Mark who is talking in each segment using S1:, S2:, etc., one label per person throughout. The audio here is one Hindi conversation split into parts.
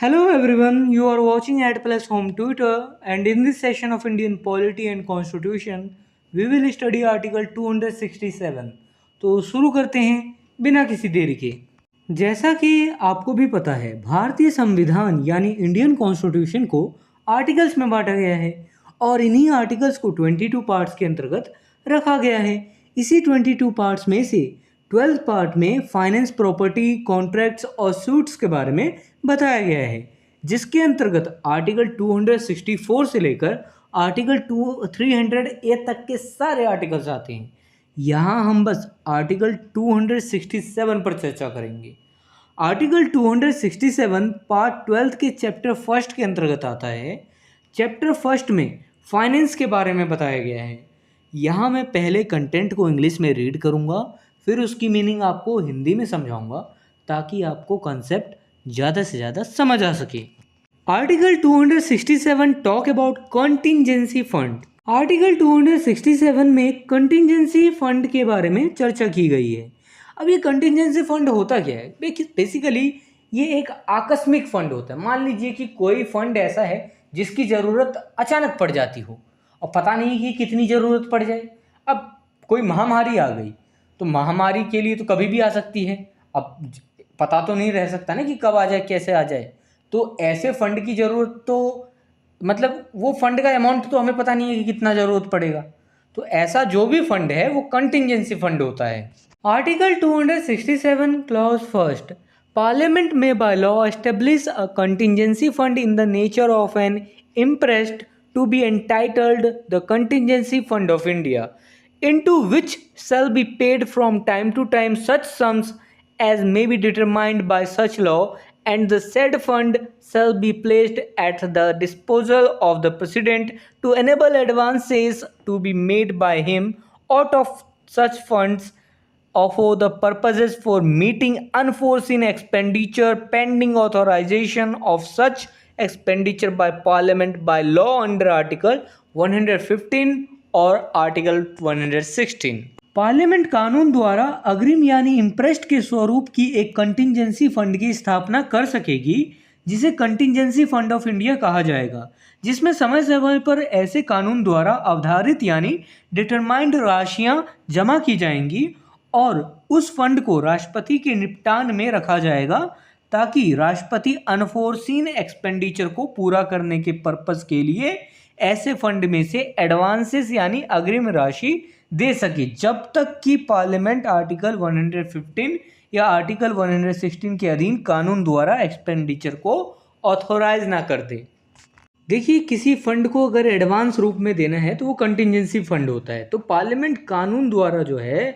S1: Hello everyone, you are watching at Plus Home Tutor, and in this session of Indian Polity and Constitution, we will study Article 267. तो शुरू करते हैं बिना किसी देरी के। जैसा कि आपको भी पता है, भारतीय संविधान यानी इंडियन कॉन्स्टिट्यूशन को आर्टिकल्स में बांटा गया है और इन्हीं आर्टिकल्स को 22 पार्ट्स के अंतर्गत रखा गया है। इसी 22 पार्ट्स में से 12th पार्ट में फाइनेंस, प्रॉपर्टी, कॉन्ट्रैक्ट्स और सूट्स के बारे में बताया गया है, जिसके अंतर्गत आर्टिकल 264 से लेकर आर्टिकल 300A तक के सारे आर्टिकल्स आते हैं। यहाँ हम बस आर्टिकल 267 पर चर्चा करेंगे। आर्टिकल 267 पार्ट 12 के चैप्टर फर्स्ट के अंतर्गत आता है। चैप्टर फर्स्ट में फाइनेंस के बारे में बताया गया है। यहाँ मैं पहले कंटेंट को इंग्लिश में रीड करूँगा, फिर उसकी मीनिंग आपको हिंदी में समझाऊंगा ताकि आपको कॉन्सेप्ट ज़्यादा से ज़्यादा समझ आ सके। Article 267 talk about contingency fund. Article 267 में कंटिंजेंसी फंड के बारे में चर्चा की गई है। अब ये कंटिंजेंसी फंड होता क्या है? बेसिकली ये एक आकस्मिक फंड होता है। मान लीजिए कि कोई फंड ऐसा है जिसकी ज़रूरत अचानक पड़ जाती हो और पता नहीं कि कितनी ज़रूरत पड़ जाए। अब कोई महामारी आ गई तो महामारी के लिए तो कभी भी आ सकती है। अब पता तो नहीं रह सकता ना कि कब आ जाए, कैसे आ जाए। तो ऐसे फंड की ज़रूरत तो मतलब वो फंड का अमाउंट तो हमें पता नहीं है कि कितना ज़रूरत पड़ेगा। तो ऐसा जो भी फंड है वो कंटिंजेंसी फंड होता है। आर्टिकल 267 क्लॉज फर्स्ट, पार्लियामेंट में by law establish a contingency fund in the nature of an imprest to be entitled the contingency fund of India, into which shall be paid from time to time such sums as may be determined by such law, and the said fund shall be placed at the disposal of the President to enable advances to be made by him out of such funds for the purposes for meeting unforeseen expenditure pending authorization of such expenditure by Parliament by law under Article 115 और आर्टिकल 116। पार्लियामेंट कानून द्वारा अग्रिम यानी इम्प्रेस्ड के स्वरूप की एक कंटिंजेंसी फंड की स्थापना कर सकेगी, जिसे कंटिंजेंसी फंड ऑफ इंडिया कहा जाएगा, जिसमें समय समय पर ऐसे कानून द्वारा अवधारित यानी डिटरमाइंड राशियां जमा की जाएंगी और उस फंड को राष्ट्रपति के निपटान में रखा जाएगा ताकि राष्ट्रपति अनफोर्सीन एक्सपेंडिचर को पूरा करने के पर्पस के लिए ऐसे फंड में से एडवांसेस यानी अग्रिम राशि दे सके, जब तक कि पार्लियामेंट आर्टिकल 115 या आर्टिकल 116 के अधीन कानून द्वारा एक्सपेंडिचर को ऑथोराइज ना कर दे। देखिए, किसी फंड को अगर एडवांस रूप में देना है तो वो कंटिंजेंसी फंड होता है। तो पार्लियामेंट कानून द्वारा जो है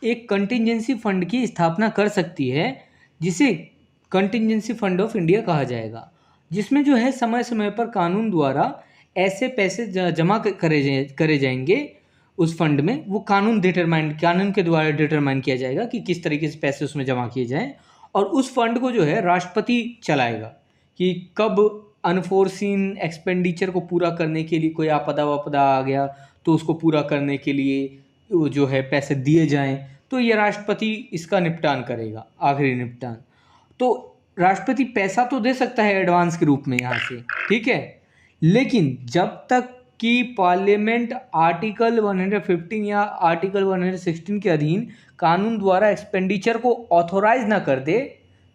S1: एक कंटिंजेंसी फंड की स्थापना कर सकती है, जिसे कंटिंजेंसी फंड ऑफ इंडिया कहा जाएगा, जिसमें जो है समय समय पर कानून द्वारा ऐसे पैसे जमा करे जाएंगे उस फंड में। वो कानून के द्वारा डिटरमाइन किया जाएगा कि किस तरीके से पैसे उसमें जमा किए जाएं, और उस फंड को जो है राष्ट्रपति चलाएगा कि कब अनफोर्सीन एक्सपेंडिचर को पूरा करने के लिए कोई आपदा वापदा आ गया तो उसको पूरा करने के लिए जो है पैसे दिए जाएं, तो ये राष्ट्रपति इसका निपटान करेगा, आखिरी निपटान। तो राष्ट्रपति पैसा तो दे सकता है एडवांस के रूप में यहाँ से, ठीक है, लेकिन जब तक कि पार्लियामेंट आर्टिकल 115 या आर्टिकल 116 के अधीन कानून द्वारा एक्सपेंडिचर को ऑथोराइज ना कर दे,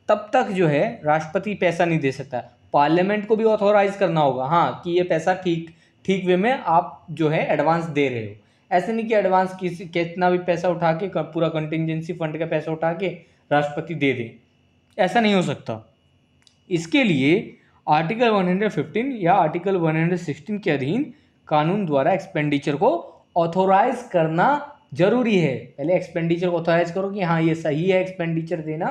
S1: तब तक जो है राष्ट्रपति पैसा नहीं दे सकता। पार्लियामेंट को भी ऑथोराइज करना होगा, हाँ, कि ये पैसा ठीक वे में आप जो है एडवांस दे रहे हो। ऐसे नहीं कि एडवांस कितना भी पैसा उठा के पूरा कंटिंजेंसी फंड का पैसा उठा के राष्ट्रपति दे दे, ऐसा नहीं हो सकता। इसके लिए आर्टिकल 115 या आर्टिकल 116 के अधीन कानून द्वारा एक्सपेंडिचर को ऑथोराइज करना जरूरी है। पहले एक्सपेंडिचर को ऑथोराइज करो कि हाँ ये सही है एक्सपेंडिचर देना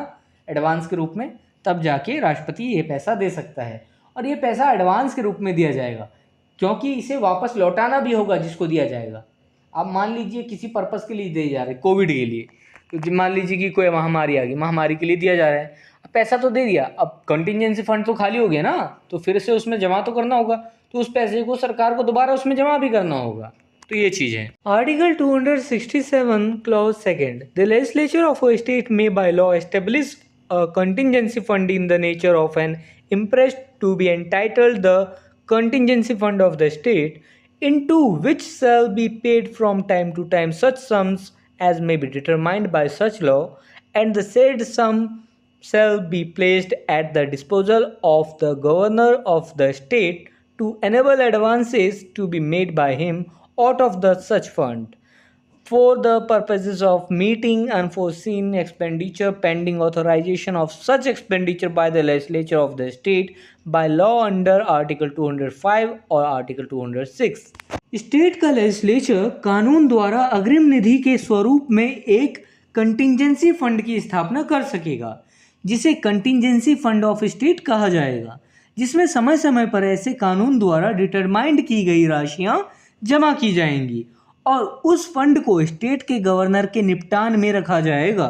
S1: एडवांस के रूप में, तब जाके राष्ट्रपति ये पैसा दे सकता है। और ये पैसा एडवांस के रूप में दिया जाएगा क्योंकि इसे वापस लौटाना भी होगा जिसको दिया जाएगा। अब मान लीजिए किसी पर्पज़ के लिए दिए जा रहे हैं, कोविड के लिए, तो मान लीजिए कि कोई महामारी आ गई, महामारी के लिए दिया जा रहा है, पैसा तो दे दिया, अब कंटिंजेंसी फंड तो खाली हो गया ना, तो फिर से उसमें जमा तो करना होगा, तो उस पैसे को सरकार को दोबारा उसमें जमा भी करना होगा। तो ये चीज़ है। Article 267 clause second, the legislature of a state may bye law establish a contingency fund in the nature of an impressed to be entitled the contingency fund of the state, into which shall be paid from time to time such sums as may be determined by such law, and the said sum shall be placed at the disposal of the governor of the state to enable advances to be made by him out of the such fund for the purposes of meeting unforeseen expenditure pending authorization of such expenditure by the legislature of the state by law under article 205 और article 206। स्टेट का लेजिस्लेचर कानून द्वारा अग्रिम निधि के स्वरूप में एक कंटिंजेंसी फंड की स्थापना कर सकेगा, जिसे कंटिंजेंसी फंड ऑफ स्टेट कहा जाएगा, जिसमें समय समय पर ऐसे कानून द्वारा डिटरमाइंड की गई राशियां जमा की जाएंगी और उस फंड को स्टेट के गवर्नर के निपटान में रखा जाएगा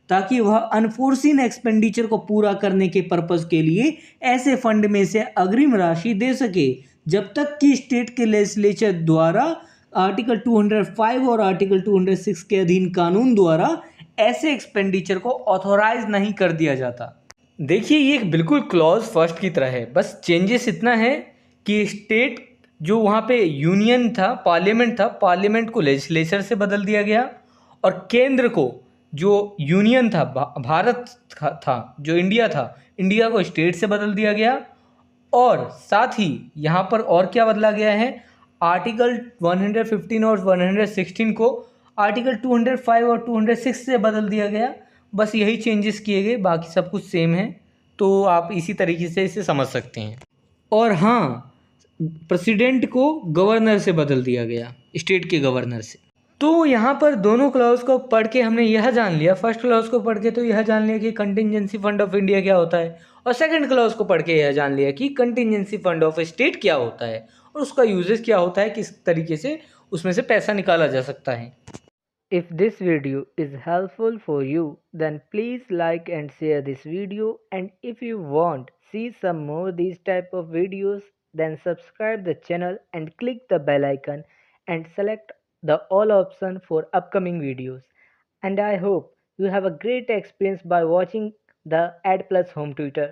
S1: ताकि वह अनफोर्सिन एक्सपेंडिचर को पूरा करने के पर्पस के लिए ऐसे फंड में से अग्रिम राशि दे सके, जब तक कि स्टेट के लेजिस्लेचर द्वारा आर्टिकल 205 और आर्टिकल 206 के अधीन कानून द्वारा ऐसे एक्सपेंडिचर को ऑथोराइज नहीं कर दिया जाता। देखिए, ये एक बिल्कुल क्लॉज फर्स्ट की तरह है, बस चेंजेस इतना है कि स्टेट जो वहाँ पे यूनियन था, पार्लियामेंट था, पार्लियामेंट को लेजिस्लेचर से बदल दिया गया और केंद्र को जो यूनियन था, भारत था, जो इंडिया था, इंडिया को स्टेट से बदल दिया गया। और साथ ही यहाँ पर और क्या बदला गया है, आर्टिकल 115 और 116 को आर्टिकल 205 और 206 से बदल दिया गया। बस यही चेंजेस किए गए, बाकी सब कुछ सेम है, तो आप इसी तरीके से इसे समझ सकते हैं। और हाँ, प्रेसिडेंट को गवर्नर से बदल दिया गया, स्टेट के गवर्नर से। तो यहाँ पर दोनों क्लॉज को पढ़ के हमने यह जान लिया, फर्स्ट क्लॉज को पढ़ के तो यह जान लिया कि कंटिजेंसी फंड ऑफ इंडिया क्या होता है, और सेकंड क्लॉज को पढ़ के यह जान लिया कि कंटिजेंसी फंड ऑफ स्टेट क्या होता है और उसका यूजेस क्या होता है, किस तरीके से उसमें से पैसा निकाला जा सकता है। If this video is helpful for you, then please like and share this video, and if you want see some more these type of videos, then subscribe the channel and click the bell icon and select the all option for upcoming videos. And I hope you have a great experience by watching the Ad Plus Home Tutor.